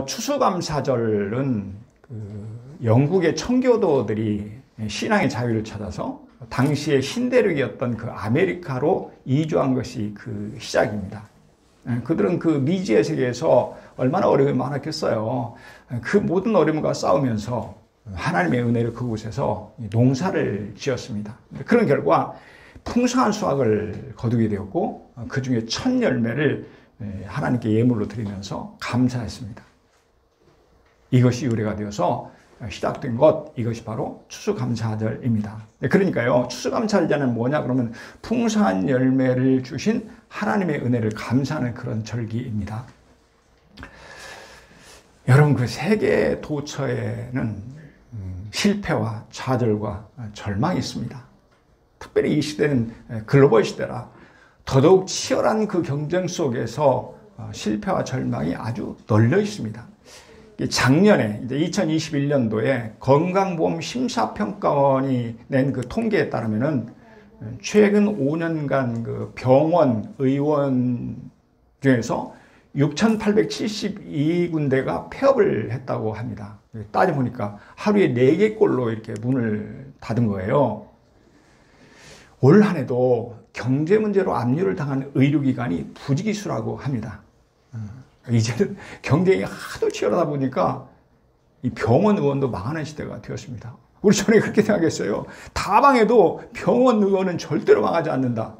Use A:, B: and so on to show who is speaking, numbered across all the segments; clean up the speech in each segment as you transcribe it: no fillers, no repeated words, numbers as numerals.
A: 추수감사절은 영국의 청교도들이 신앙의 자유를 찾아서 당시의 신대륙이었던 그 아메리카로 이주한 것이 그 시작입니다. 그들은 그 미지의 세계에서 얼마나 어려움이 많았겠어요. 그 모든 어려움과 싸우면서 하나님의 은혜를 그곳에서 농사를 지었습니다. 그런 결과 풍성한 수확을 거두게 되었고 그 중에 첫 열매를 하나님께 예물로 드리면서 감사했습니다. 이것이 유래가 되어서 시작된 것, 이것이 바로 추수감사절입니다. 그러니까요, 추수감사절은 뭐냐 그러면 풍성한 열매를 주신 하나님의 은혜를 감사하는 그런 절기입니다. 여러분, 그 세계 도처에는 실패와 좌절과 절망이 있습니다. 특별히 이 시대는 글로벌 시대라 더더욱 치열한 그 경쟁 속에서 실패와 절망이 아주 널려 있습니다. 작년에 이제 2021년도에 건강보험 심사평가원이 낸 그 통계에 따르면은 최근 5년간 그 병원 의원 중에서 6,872군데가 폐업을 했다고 합니다. 따져보니까 하루에 4개꼴로 이렇게 문을 닫은 거예요. 올 한 해도 경제 문제로 압류를 당한 의료기관이 부지기수라고 합니다. 이제는 경쟁이 하도 치열하다 보니까 이 병원 의원도 망하는 시대가 되었습니다. 우리 전에 그렇게 생각했어요. 다 망해도 병원 의원은 절대로 망하지 않는다.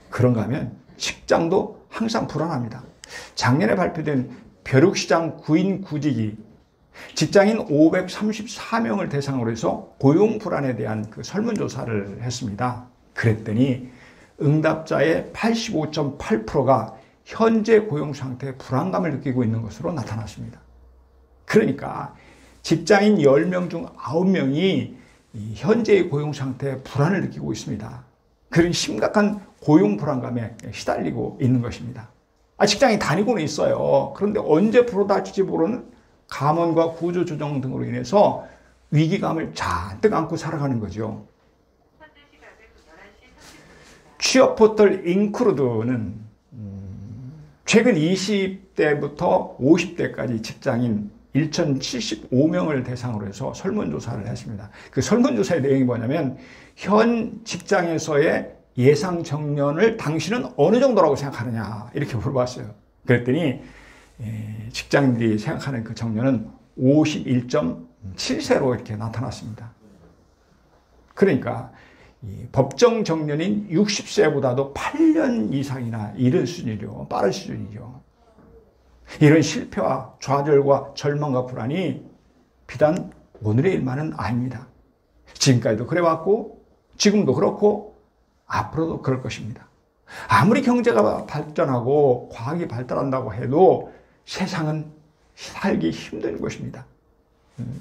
A: 그런가 하면 직장도 항상 불안합니다. 작년에 발표된 벼룩시장 구인 구직이 직장인 534명을 대상으로 해서 고용 불안에 대한 그 설문조사를 했습니다. 그랬더니 응답자의 85.8%가 현재 고용 상태에 불안감을 느끼고 있는 것으로 나타났습니다. 그러니까 직장인 10명 중 9명이 현재의 고용 상태에 불안을 느끼고 있습니다. 그런 심각한 고용 불안감에 시달리고 있는 것입니다. 직장에 다니고는 있어요. 그런데 언제 불어닥칠지 모르는 감원과 구조조정 등으로 인해서 위기감을 잔뜩 안고 살아가는 거죠. 취업 포털 인크루드는 최근 20대부터 50대까지 직장인 1,075명을 대상으로 해서 설문조사를 했습니다. 그 설문조사의 내용이 뭐냐면 현 직장에서의 예상 정년을 당신은 어느 정도라고 생각하느냐 이렇게 물어봤어요. 그랬더니 직장인들이 생각하는 그 정년은 51.7세로 이렇게 나타났습니다. 그러니까 이 법정 정년인 60세보다도 8년 이상이나 이른 수준이죠. 빠른 수준이죠. 이런 실패와 좌절과 절망과 불안이 비단 오늘의 일만은 아닙니다. 지금까지도 그래왔고 지금도 그렇고 앞으로도 그럴 것입니다. 아무리 경제가 발전하고 과학이 발달한다고 해도 세상은 살기 힘든 것입니다.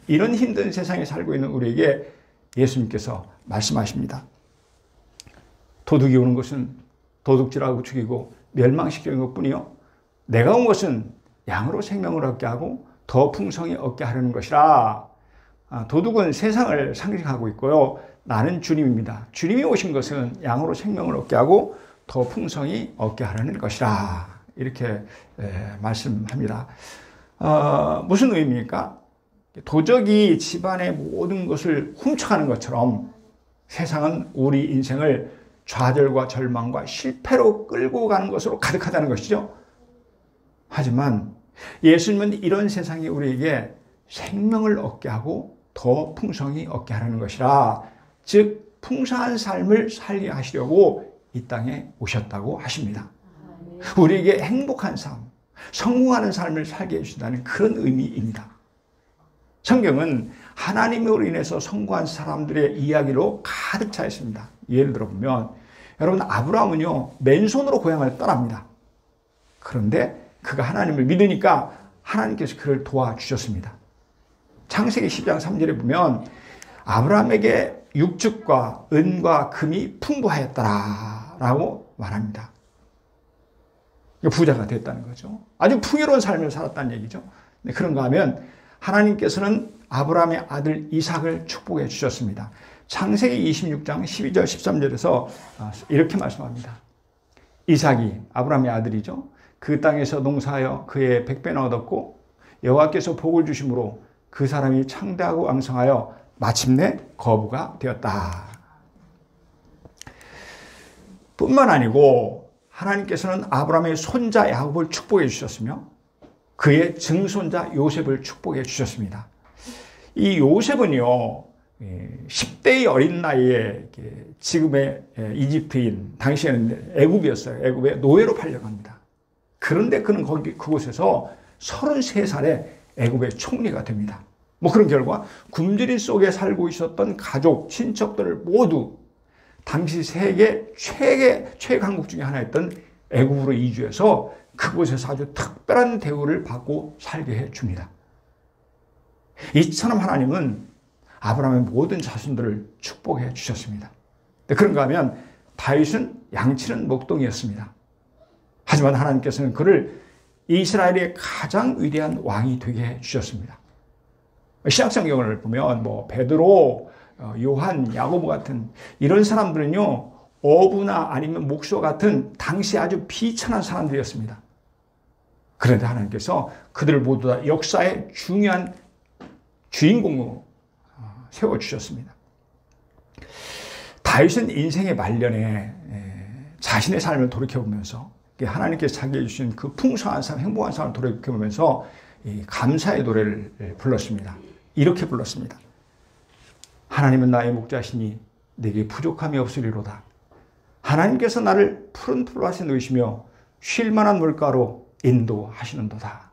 A: 이런 힘든 세상에 살고 있는 우리에게 예수님께서 말씀하십니다. 도둑이 오는 것은 도둑질하고 죽이고 멸망시키는 것뿐이요 내가 온 것은 양으로 생명을 얻게 하고 더 풍성히 얻게 하려는 것이라. 도둑은 세상을 상징하고 있고요. 나는 주님입니다. 주님이 오신 것은 양으로 생명을 얻게 하고 더 풍성히 얻게 하려는 것이라. 이렇게 말씀합니다. 무슨 의미입니까? 도적이 집안의 모든 것을 훔쳐가는 것처럼 세상은 우리 인생을 좌절과 절망과 실패로 끌고 가는 것으로 가득하다는 것이죠. 하지만 예수님은 이런 세상이 우리에게 생명을 얻게 하고 더 풍성히 얻게 하라는 것이라. 즉 풍성한 삶을 살게 하시려고 이 땅에 오셨다고 하십니다. 우리에게 행복한 삶, 성공하는 삶을 살게 해주신다는 그런 의미입니다. 성경은 하나님으로 인해서 성공한 사람들의 이야기로 가득 차 있습니다. 예를 들어보면 여러분 아브라함은요 맨손으로 고향을 떠납니다. 그런데 그가 하나님을 믿으니까 하나님께서 그를 도와주셨습니다. 창세기 10장 3절에 보면 아브라함에게 육축과 은과 금이 풍부하였더라라고 말합니다. 부자가 됐다는 거죠. 아주 풍요로운 삶을 살았다는 얘기죠. 그런가 하면 하나님께서는 아브라함의 아들 이삭을 축복해 주셨습니다. 창세기 26장 12절 13절에서 이렇게 말씀합니다. 이삭이 아브라함의 아들이죠. 그 땅에서 농사하여 그의 100배나 얻었고 여호와께서 복을 주심으로 그 사람이 창대하고 왕성하여 마침내 거부가 되었다. 뿐만 아니고 하나님께서는 아브라함의 손자 야곱을 축복해 주셨으며 그의 증손자 요셉을 축복해 주셨습니다. 이 요셉은요 10대의 어린 나이에 지금의 이집트인, 당시에는 애굽이었어요. 애굽에 노예로 팔려갑니다. 그런데 그는 그곳에서 33살에 애굽의 총리가 됩니다. 뭐 그런 결과 굶주림 속에 살고 있었던 가족, 친척들을 모두 당시 세계 최강국 중에 하나였던 애굽으로 이주해서 그곳에서 아주 특별한 대우를 받고 살게 해줍니다. 이처럼 하나님은 아브라함의 모든 자손들을 축복해 주셨습니다. 그런가 하면 다윗은 양치는 목동이었습니다. 하지만 하나님께서는 그를 이스라엘의 가장 위대한 왕이 되게 해 주셨습니다. 신약성경을 보면 뭐 베드로, 요한, 야고보 같은 이런 사람들은요 어부나 아니면 목수와 같은 당시 아주 비천한 사람들이었습니다. 그런데 하나님께서 그들을 모두 다 역사의 중요한 주인공으로 세워주셨습니다. 다윗은 인생의 말년에 자신의 삶을 돌이켜보면서 하나님께서 자기에게 주신 그 풍성한 삶, 행복한 삶을 돌이켜보면서 감사의 노래를 불렀습니다. 이렇게 불렀습니다. 하나님은 나의 목자시니 내게 부족함이 없으리로다. 하나님께서 나를 푸른 풀밭에 놓이시며 쉴 만한 물가로 인도하시는도다.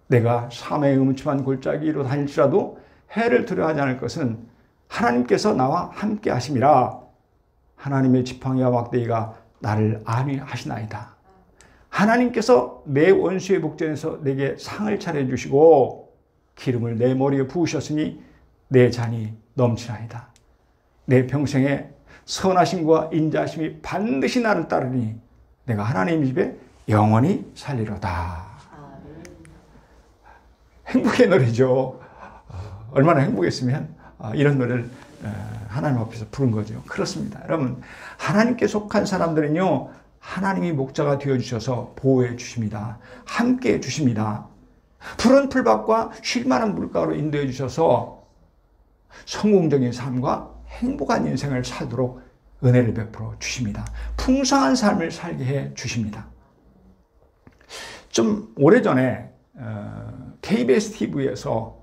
A: 내가 삶의 음침한 골짜기로 다닐지라도 해를 두려워하지 않을 것은 하나님께서 나와 함께 하심이라. 하나님의 지팡이와 막대기가 나를 안위하시나이다. 하나님께서 내 원수의 복전에서 내게 상을 차려주시고 기름을 내 머리에 부으셨으니 내 잔이 넘치나이다. 내 평생에 선하심과 인자하심이 반드시 나를 따르니 내가 하나님 집에 영원히 살리로다. 행복의 노래죠. 얼마나 행복했으면 이런 노래를 하나님 앞에서 부른 거죠. 그렇습니다. 여러분, 하나님께 속한 사람들은요 하나님이 목자가 되어주셔서 보호해 주십니다. 함께해 주십니다. 푸른 풀밭과 쉴만한 물가로 인도해 주셔서 성공적인 삶과 행복한 인생을 살도록 은혜를 베풀어 주십니다. 풍성한 삶을 살게 해 주십니다. 좀 오래전에 KBS TV에서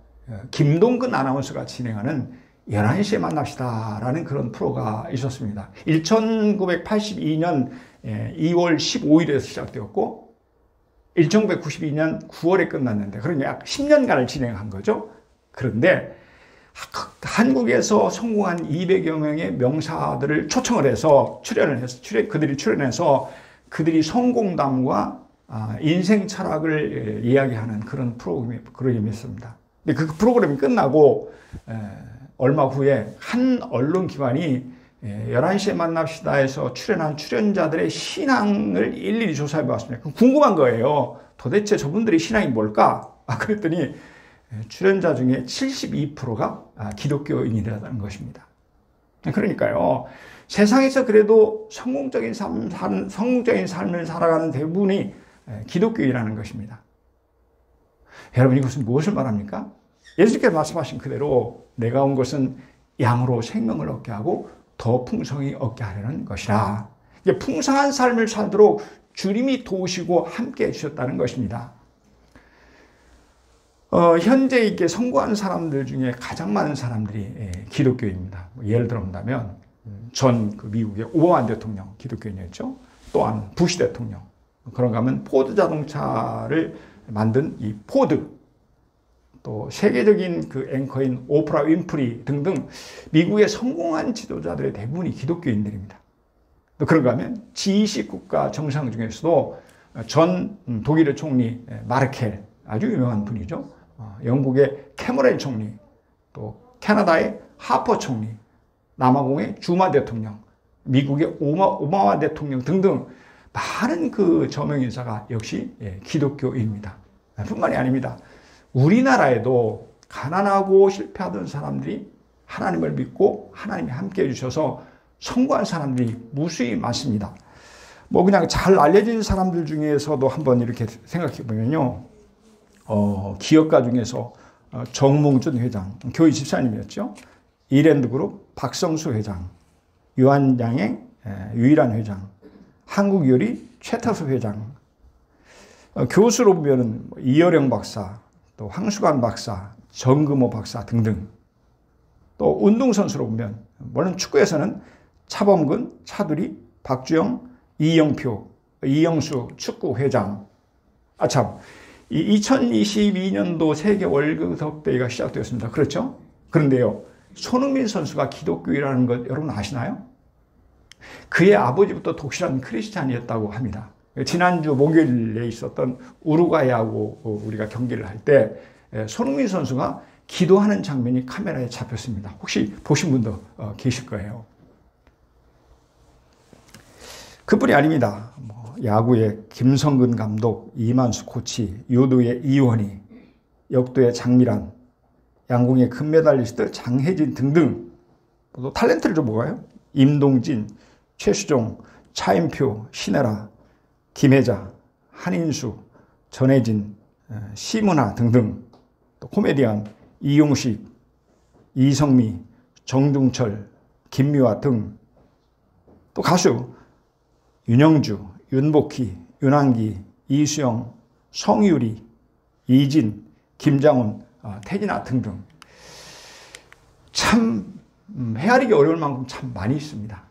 A: 김동근 아나운서가 진행하는 11시에 만납시다 라는 그런 프로가 있었습니다. 1982년 2월 15일에서 시작되었고 1992년 9월에 끝났는데 그러니 약 10년간을 진행한 거죠. 그런데 한국에서 성공한 200여 명의 명사들을 초청을 해서 그들이 출연해서 그들이 성공담과 인생 철학을 이야기하는 그런 프로그램이었습니다. 근데 그 프로그램이 끝나고 얼마 후에 한 언론기관이 11시에 만납시다 해서 출연한 출연자들의 신앙을 일일이 조사해 봤습니다. 궁금한 거예요. 도대체 저분들의 신앙이 뭘까? 그랬더니 출연자 중에 72%가 기독교인이라는 것입니다. 그러니까요. 세상에서 그래도 성공적인 삶을 살아가는 대부분이 기독교인이라는 것입니다. 여러분, 이것은 무엇을 말합니까? 예수님께서 말씀하신 그대로 내가 온 것은 양으로 생명을 얻게 하고 더 풍성히 얻게 하려는 것이라. 풍성한 삶을 살도록 주님이 도우시고 함께 해주셨다는 것입니다. 현재 이렇게 성공한 사람들 중에 가장 많은 사람들이 기독교인입니다. 예를 들어본다면 전 미국의 오바마 대통령 기독교인이었죠. 또한 부시 대통령. 그런가 하면 포드 자동차를 만든 이 포드, 또 세계적인 그 앵커인 오프라 윈프리 등등 미국의 성공한 지도자들의 대부분이 기독교인들입니다. 또 그런가 하면 G20 국가 정상 중에서도 전 독일의 총리 마르켈, 아주 유명한 분이죠. 영국의 캐머런 총리, 또 캐나다의 하퍼 총리, 남아공의 주마 대통령, 미국의 오바마 대통령 등등 많은 그 저명인사가 역시 기독교인입니다. 뿐만이 아닙니다. 우리나라에도 가난하고 실패하던 사람들이 하나님을 믿고 하나님이 함께 해주셔서 성공한 사람들이 무수히 많습니다. 뭐 그냥 잘 알려진 사람들 중에서도 한번 이렇게 생각해 보면요. 기업가 중에서 정몽준 회장, 교회 집사님이었죠. 이랜드그룹 박성수 회장, 유한양행 유일한 회장, 한국요리 최태수 회장, 교수로 보면 이어령 박사, 또 황수관 박사, 정금호 박사 등등. 또 운동선수로 보면 물론 축구에서는 차범근, 차두리, 박주영, 이영표, 이영수 축구 회장. 참, 이 2022년도 세계 월드컵 대회가 시작되었습니다. 그렇죠? 그런데요, 손흥민 선수가 기독교인이라는 것 여러분 아시나요? 그의 아버지부터 독실한 크리스찬이었다고 합니다. 지난주 목요일에 있었던 우루과이하고 우리가 경기를 할 때 손흥민 선수가 기도하는 장면이 카메라에 잡혔습니다. 혹시 보신 분도 계실 거예요. 그뿐이 아닙니다. 야구의 김성근 감독, 이만수 코치, 유도의 이원희, 역도의 장미란, 양궁의 금메달리스트 장혜진 등등. 또 탤런트를 좀 볼까요? 임동진, 최수종, 차인표, 신혜라, 김혜자, 한인수, 전혜진, 심은하 등등. 또 코미디언 이용식, 이성미, 정중철, 김미화 등. 또 가수 윤영주, 윤복희, 윤한기, 이수영, 성유리, 이진, 김장훈, 태진아 등등. 참 헤아리기 어려울 만큼 참 많이 있습니다.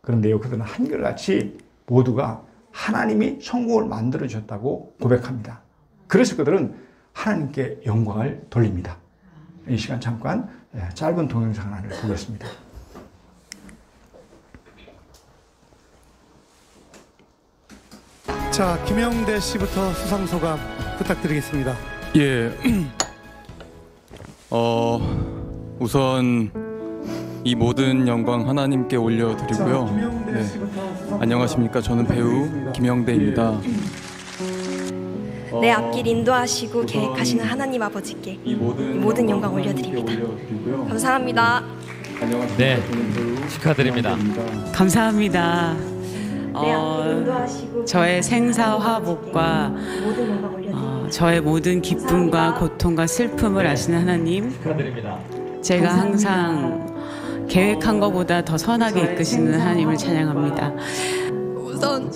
A: 그런데요, 그들은 한결같이 모두가 하나님이 천국을 만들어주셨다고 고백합니다. 그래서 그들은 하나님께 영광을 돌립니다. 이 시간 잠깐 짧은 동영상 하나를 보겠습니다.
B: 자, 김영대 씨부터 수상소감 부탁드리겠습니다.
C: 예, 우선 이 모든 영광 하나님께 올려드리고요. 네. 안녕하십니까. 저는 배우 김영대입니다.
D: 내 앞길 인도하시고 계획하시는 하나님 아버지께 이 모든 영광 올려드립니다. 감사합니다.
E: 네, 축하드립니다.
F: 감사합니다.
D: 내 앞길 인도하시고
F: 저의 생사화복과 저의 모든 기쁨과 고통과 슬픔을 아시는 하나님,
E: 축하드립니다.
F: 제가 항상 계획한 것보다 더 선하게 이끄시는 하나님을 찬양합니다.
G: 우선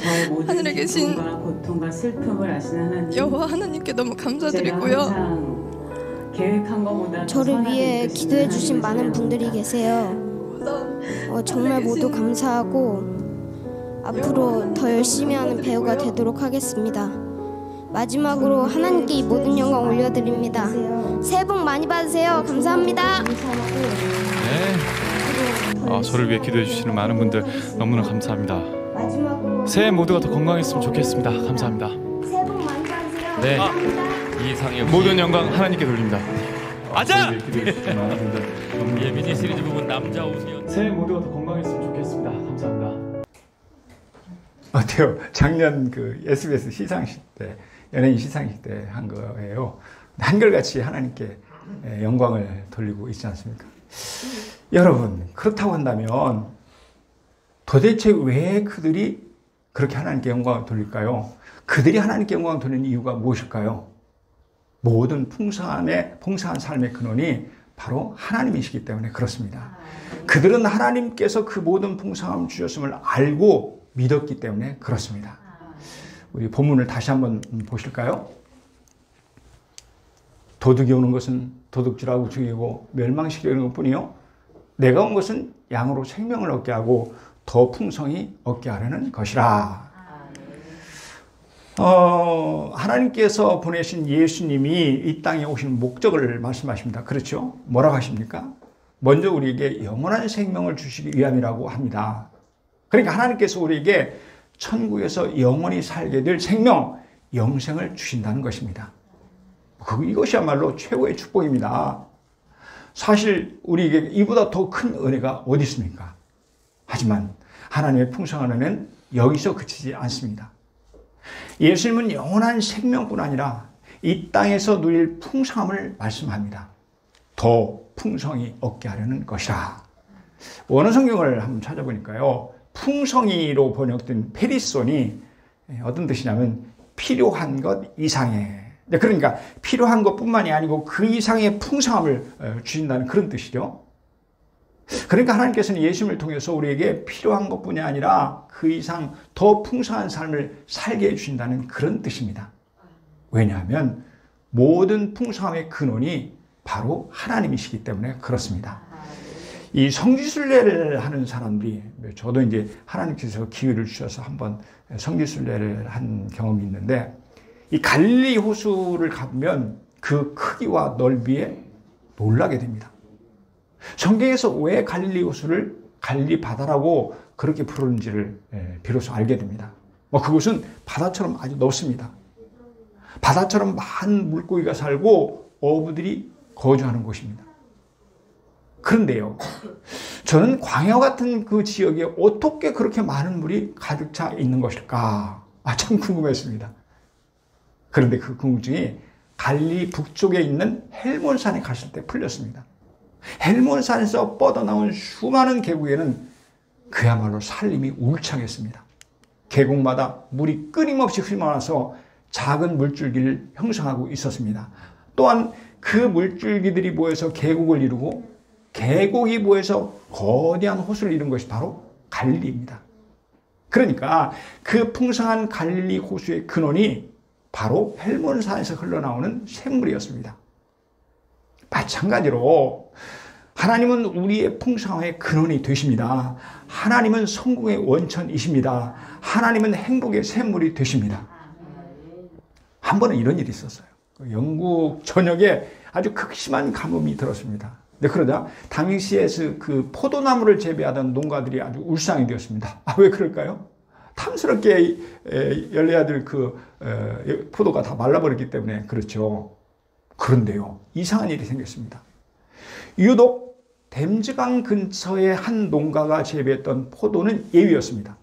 G: 하늘에 계신
F: 고통과 슬픔을 아시는 하나님,
G: 여호와 하나님께 너무 감사드리고요.
H: 저를 위해 기도해 주신 많은 분들이 계세요. 정말 모두 감사하고 앞으로 더 열심히 하는 배우가 되도록 하겠습니다. 마지막으로 하나님께 이 모든 영광 올려드립니다. 새해 복 많이 받으세요. 감사합니다.
E: 네. 저를 위해 기도해 주시는 많은 분들 너무나 감사합니다. 새해 모두가 더 건강했으면 좋겠습니다. 감사합니다.
H: 새해 복 많이 받으세요.
E: 네. 이상의 모든 영광 하나님께 돌립니다. 맞아! 예, 미니 시리즈 부분 남자 오디언. 새해 모두가 더 건강했으면 좋겠습니다. 감사합니다.
A: 어때요? 작년 그 SBS 시상식 때, 연예인 시상식 때 한 거예요. 한결같이 하나님께 영광을 돌리고 있지 않습니까? 여러분, 그렇다고 한다면 도대체 왜 그들이 그렇게 하나님께 영광을 돌릴까요? 그들이 하나님께 영광을 돌리는 이유가 무엇일까요? 모든 풍성한 삶의 근원이 바로 하나님이시기 때문에 그렇습니다. 그들은 하나님께서 그 모든 풍성함을 주셨음을 알고 믿었기 때문에 그렇습니다. 우리 본문을 다시 한번 보실까요? 도둑이 오는 것은 도둑질하고 죽이고 멸망시키는 것뿐이요, 내가 온 것은 양으로 생명을 얻게 하고 더 풍성히 얻게 하려는 것이라. 하나님께서 보내신 예수님이 이 땅에 오신 목적을 말씀하십니다. 그렇죠? 뭐라고 하십니까? 먼저 우리에게 영원한 생명을 주시기 위함이라고 합니다. 그러니까 하나님께서 우리에게 천국에서 영원히 살게 될 생명, 영생을 주신다는 것입니다. 이것이야말로 최고의 축복입니다. 사실 우리에게 이보다 더 큰 은혜가 어디 있습니까? 하지만 하나님의 풍성한 은혜는 여기서 그치지 않습니다. 예수님은 영원한 생명뿐 아니라 이 땅에서 누릴 풍성함을 말씀합니다. 더 풍성히 얻게 하려는 것이라. 원어 성경을 한번 찾아보니까요, 풍성이로 번역된 페리손이 어떤 뜻이냐면 필요한 것 이상의, 그러니까 필요한 것뿐만이 아니고 그 이상의 풍성함을 주신다는 그런 뜻이죠. 그러니까 하나님께서는 예수님을 통해서 우리에게 필요한 것뿐이 아니라 그 이상 더 풍성한 삶을 살게 해주신다는 그런 뜻입니다. 왜냐하면 모든 풍성함의 근원이 바로 하나님이시기 때문에 그렇습니다. 이 성지순례를 하는 사람들이, 저도 이제 하나님께서 기회를 주셔서 한번 성지순례를 한 경험이 있는데, 이 갈릴리 호수를 가보면 그 크기와 넓이에 놀라게 됩니다. 성경에서 왜 갈릴리 호수를 갈릴리 바다라고 그렇게 부르는지를 비로소 알게 됩니다. 그곳은 바다처럼 아주 넓습니다. 바다처럼 많은 물고기가 살고 어부들이 거주하는 곳입니다. 그런데요, 저는 광야 같은 그 지역에 어떻게 그렇게 많은 물이 가득 차 있는 것일까? 참 궁금했습니다. 그런데 그 궁금증이 갈릴리 북쪽에 있는 헬몬산에 갔을 때 풀렸습니다. 헬몬산에서 뻗어나온 수많은 계곡에는 그야말로 산림이 울창했습니다. 계곡마다 물이 끊임없이 흘러나와서 작은 물줄기를 형성하고 있었습니다. 또한 그 물줄기들이 모여서 계곡을 이루고 계곡이 모여서 거대한 호수를 이룬 것이 바로 갈릴리입니다. 그러니까 그 풍성한 갈릴리 호수의 근원이 바로 헬몬산에서 흘러나오는 샘물이었습니다. 마찬가지로 하나님은 우리의 풍성함의 근원이 되십니다. 하나님은 성공의 원천이십니다. 하나님은 행복의 샘물이 되십니다. 한 번은 이런 일이 있었어요. 영국 전역에 아주 극심한 가뭄이 들었습니다. 그러자 당시에 그 포도나무를 재배하던 농가들이 아주 울상이 되었습니다. 왜 그럴까요? 탐스럽게 열려야 될 포도가 다 말라버렸기 때문에 그렇죠. 그런데요, 이상한 일이 생겼습니다. 유독 댐즈강 근처의 한 농가가 재배했던 포도는 예위였습니다.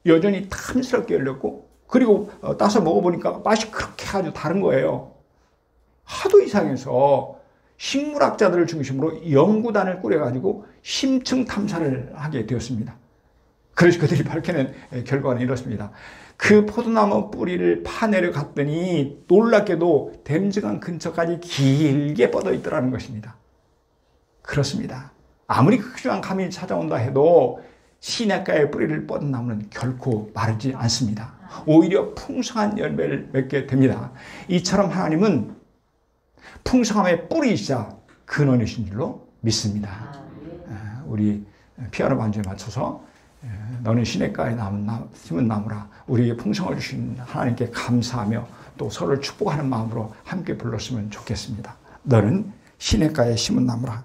A: 여전히 탐스럽게 열렸고, 그리고 따서 먹어보니까 맛이 그렇게 아주 다른 거예요. 하도 이상해서 식물학자들을 중심으로 연구단을 꾸려가지고 심층 탐사를 하게 되었습니다. 그래서 그들이 밝혀낸 결과는 이렇습니다. 그 포도나무 뿌리를 파내려 갔더니 놀랍게도 댐즈강 근처까지 길게 뻗어 있더라는 것입니다. 그렇습니다. 아무리 극심한 감이 찾아온다 해도 시냇가의 뿌리를 뻗은 나무는 결코 마르지 않습니다. 오히려 풍성한 열매를 맺게 됩니다. 이처럼 하나님은 풍성함의 뿌리이자 근원이신 줄로 믿습니다. 우리 피아노 반주에 맞춰서 너는 시냇가에 심은 나무라, 우리에게 풍성을 주신 하나님께 감사하며 또 서로를 축복하는 마음으로 함께 불렀으면 좋겠습니다. 너는 시냇가에 심은 나무라.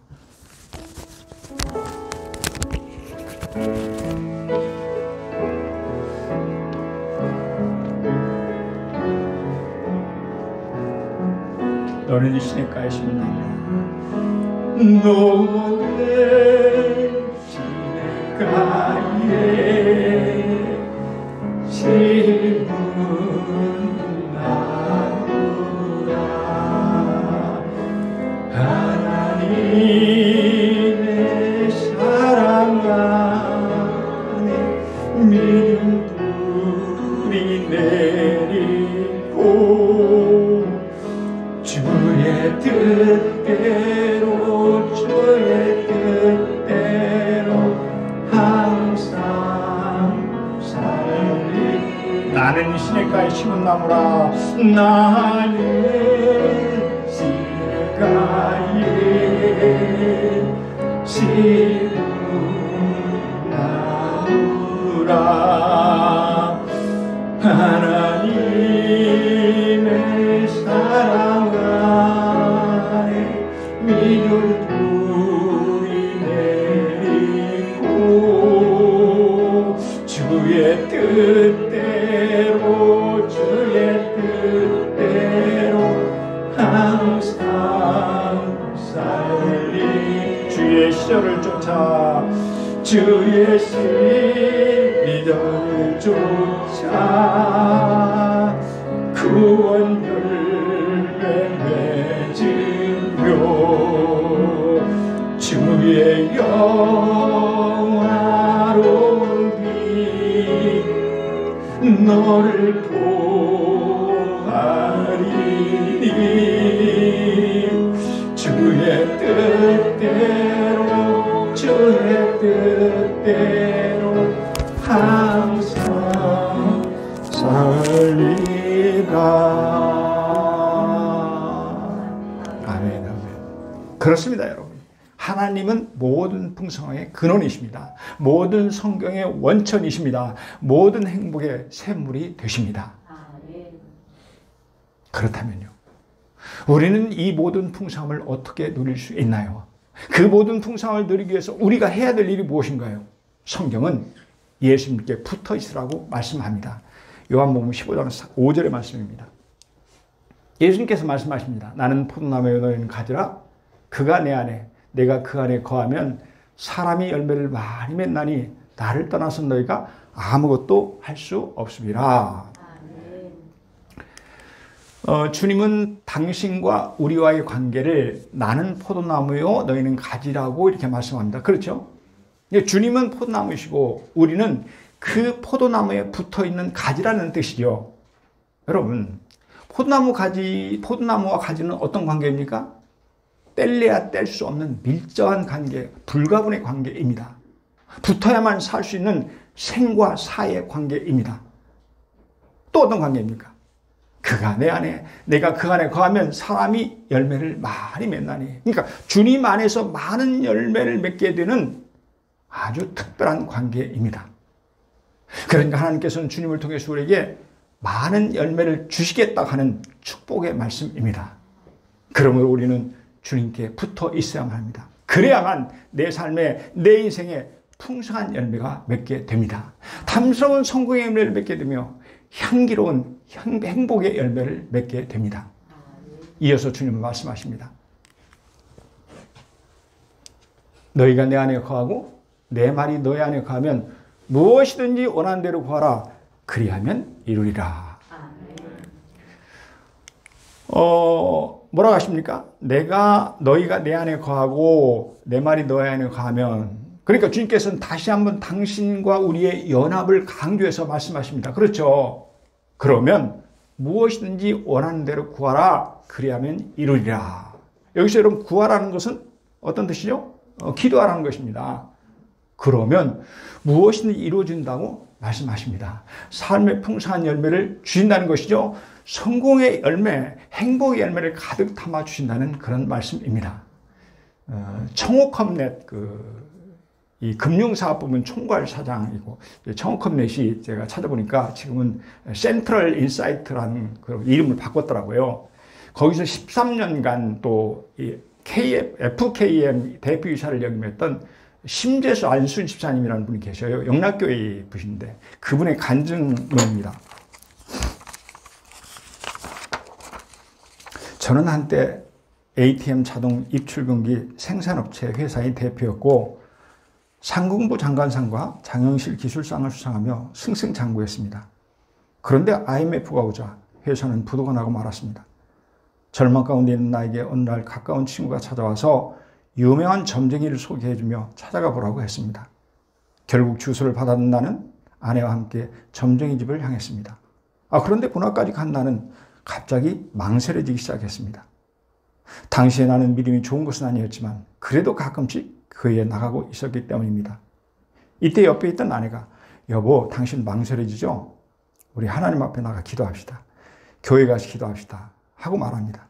A: 너는 시냇가에 심은 나무라. 너는 시냇가에 심은 나무라. 하나님의 사랑 안에 믿음 뿌리 내리고 주의 뜻대로 주의 뜻대로 항상 살리. 나는 시냇가에 심은 나무라. 나는 시냇가에 심은 나무라. 하나님의 사랑 안에 믿음 뿌리 내리고 주의 뜻대로 주의 뜻대로 항상 살리. 주의 시절을 쫓아 주의 시절을 쫓아 구원 열매 맺으며 주의 영화로운 빛 너를 구하리니 주의 뜻대로 주의 뜻대로 항상 살리라. 아멘, 아멘. 그렇습니다, 여러분. 하나님은 모든 풍성함의 근원이십니다. 모든 성경의 원천이십니다. 모든 행복의 샘물이 되십니다. 그렇다면요, 우리는 이 모든 풍성함을 어떻게 누릴 수 있나요? 그 모든 풍성함을 누리기 위해서 우리가 해야 될 일이 무엇인가요? 성경은 예수님께 붙어 있으라고 말씀합니다. 요한복음 15장 5절의 말씀입니다. 예수님께서 말씀하십니다. 나는 포도나무에 너희는 가지라. 그가 내 안에 내가 그 안에 거하면 사람이 열매를 많이 맺나니 나를 떠나서 너희가 아무것도 할 수 없음이라. 주님은 당신과 우리와의 관계를 나는 포도나무요 너희는 가지라고 이렇게 말씀합니다. 그렇죠? 주님은 포도나무이시고 우리는 그 포도나무에 붙어있는 가지라는 뜻이죠. 여러분, 포도나무와 가지는 어떤 관계입니까? 뗄래야 뗄 수 없는 밀접한 관계, 불가분의 관계입니다. 붙어야만 살 수 있는 생과 사의 관계입니다. 또 어떤 관계입니까? 그가 내 안에, 내가 그 안에 거하면 사람이 열매를 많이 맺나니. 그러니까 주님 안에서 많은 열매를 맺게 되는 아주 특별한 관계입니다. 그러니까 하나님께서는 주님을 통해서 우리에게 많은 열매를 주시겠다 하는 축복의 말씀입니다. 그러므로 우리는 주님께 붙어 있어야만 합니다. 그래야만 내 삶에, 내 인생에 풍성한 열매가 맺게 됩니다. 탐스러운 성공의 열매를 맺게 되며 향기로운 행복의 열매를 맺게 됩니다. 이어서 주님은 말씀하십니다. 너희가 내 안에 거하고 내 말이 너희 안에 거하면 무엇이든지 원하는 대로 구하라. 그리하면 이루리라. 뭐라고 하십니까? 너희가 내 안에 거하고 내 말이 너희 안에 거하면, 그러니까 주님께서는 다시 한번 당신과 우리의 연합을 강조해서 말씀하십니다. 그렇죠? 그러면 무엇이든지 원하는 대로 구하라. 그리하면 이루리라. 여기서 여러분, 구하라는 것은 어떤 뜻이죠? 기도하라는 것입니다. 그러면 무엇이든지 이루어진다고 말씀하십니다. 삶의 풍성한 열매를 주신다는 것이죠. 성공의 열매, 행복의 열매를 가득 담아 주신다는 그런 말씀입니다. 청호컴넷 이 금융사업부문 총괄사장이고, 청호컴넷이 제가 찾아보니까 지금은 센트럴 인사이트라는 그 이름을 바꿨더라고요. 거기서 13년간 또 이 FKM 대표이사를 역임했던 심재수 안순 집사님이라는 분이 계셔요. 영락교회 분인데 그분의 간증문입니다. 저는 한때 ATM 자동 입출금기 생산업체 회사의 대표였고 상공부 장관상과 장영실 기술상을 수상하며 승승장구했습니다. 그런데 IMF가 오자 회사는 부도가 나고 말았습니다. 절망 가운데 있는 나에게 어느 날 가까운 친구가 찾아와서 유명한 점쟁이를 소개해주며 찾아가 보라고 했습니다. 결국 주소를 받았는 나는 아내와 함께 점쟁이 집을 향했습니다. 그런데 문 앞까지 간 나는 갑자기 망설여지기 시작했습니다. 당시에 나는 믿음이 좋은 것은 아니었지만 그래도 가끔씩 교회에 나가고 있었기 때문입니다. 이때 옆에 있던 아내가 여보, 당신 망설여지죠? 우리 하나님 앞에 나가 기도합시다. 교회 가서 기도합시다. 하고 말합니다.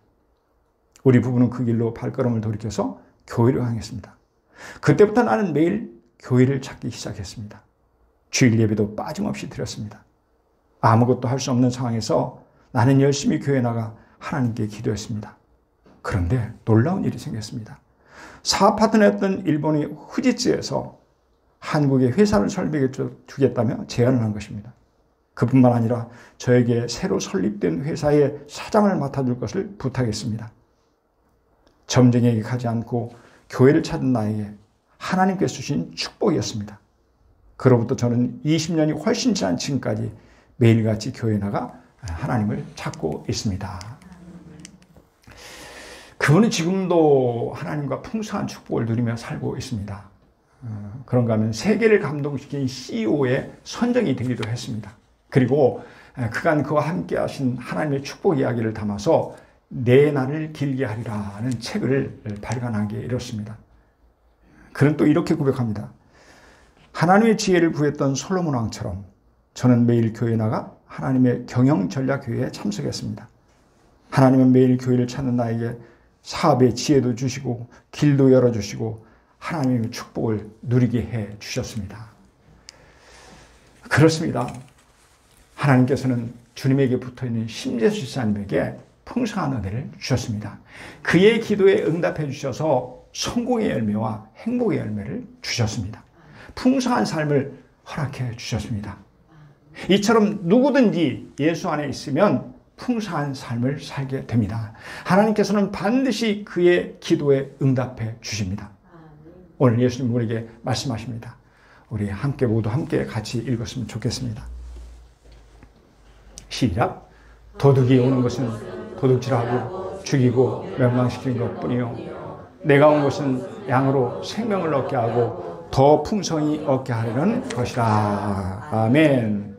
A: 우리 부부는 그 길로 발걸음을 돌이켜서 교회를 향했습니다. 그때부터 나는 매일 교회를 찾기 시작했습니다. 주일 예배도 빠짐없이 드렸습니다. 아무것도 할 수 없는 상황에서 나는 열심히 교회에 나가 하나님께 기도했습니다. 그런데 놀라운 일이 생겼습니다. 사업 파트너였던 일본의 후지츠에서 한국에 회사를 설립해 주겠다며 제안을 한 것입니다. 그뿐만 아니라 저에게 새로 설립된 회사의 사장을 맡아줄 것을 부탁했습니다. 점쟁이에게 가지 않고 교회를 찾은 나에게 하나님께서 주신 축복이었습니다. 그로부터 저는 20년이 훨씬 지난 지금까지 매일같이 교회에 나가 하나님을 찾고 있습니다. 그분은 지금도 하나님과 풍성한 축복을 누리며 살고 있습니다. 그런가 하면 세계를 감동시킨 CEO의 선정이 되기도 했습니다. 그리고 그간 그와 함께 하신 하나님의 축복 이야기를 담아서 내 날을 길게 하리라는 책을 발간하게 이렇습니다. 그는 또 이렇게 고백합니다. 하나님의 지혜를 구했던 솔로몬 왕처럼 저는 매일 교회에 나가 하나님의 경영 전략 교회에 참석했습니다. 하나님은 매일 교회를 찾는 나에게 사업의 지혜도 주시고 길도 열어주시고 하나님의 축복을 누리게 해 주셨습니다. 그렇습니다. 하나님께서는 주님에게 붙어있는 심재수 집사님에게 풍성한 은혜를 주셨습니다. 그의 기도에 응답해 주셔서 성공의 열매와 행복의 열매를 주셨습니다. 풍성한 삶을 허락해 주셨습니다. 이처럼 누구든지 예수 안에 있으면 풍성한 삶을 살게 됩니다. 하나님께서는 반드시 그의 기도에 응답해 주십니다. 오늘 예수님 우리에게 말씀하십니다. 우리 함께 모두 함께 같이 읽었으면 좋겠습니다. 시작. 도둑이 오는 것은 도둑질하고 죽이고 멸망시키는 것뿐이요 내가 온 것은 양으로 생명을 얻게 하고 더 풍성히 얻게 하려는 것이라. 아멘.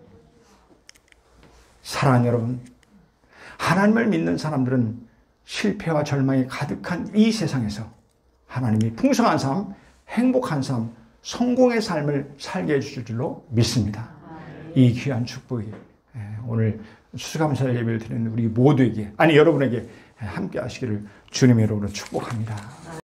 A: 사랑하는 여러분, 하나님을 믿는 사람들은 실패와 절망이 가득한 이 세상에서 하나님이 풍성한 삶, 행복한 삶, 성공의 삶을 살게 해주실 줄로 믿습니다. 이 귀한 축복이 오늘 수감사 예배를 드리는 우리 모두에게, 아니 여러분에게 함께 하시기를 주님의 이름으로 축복합니다.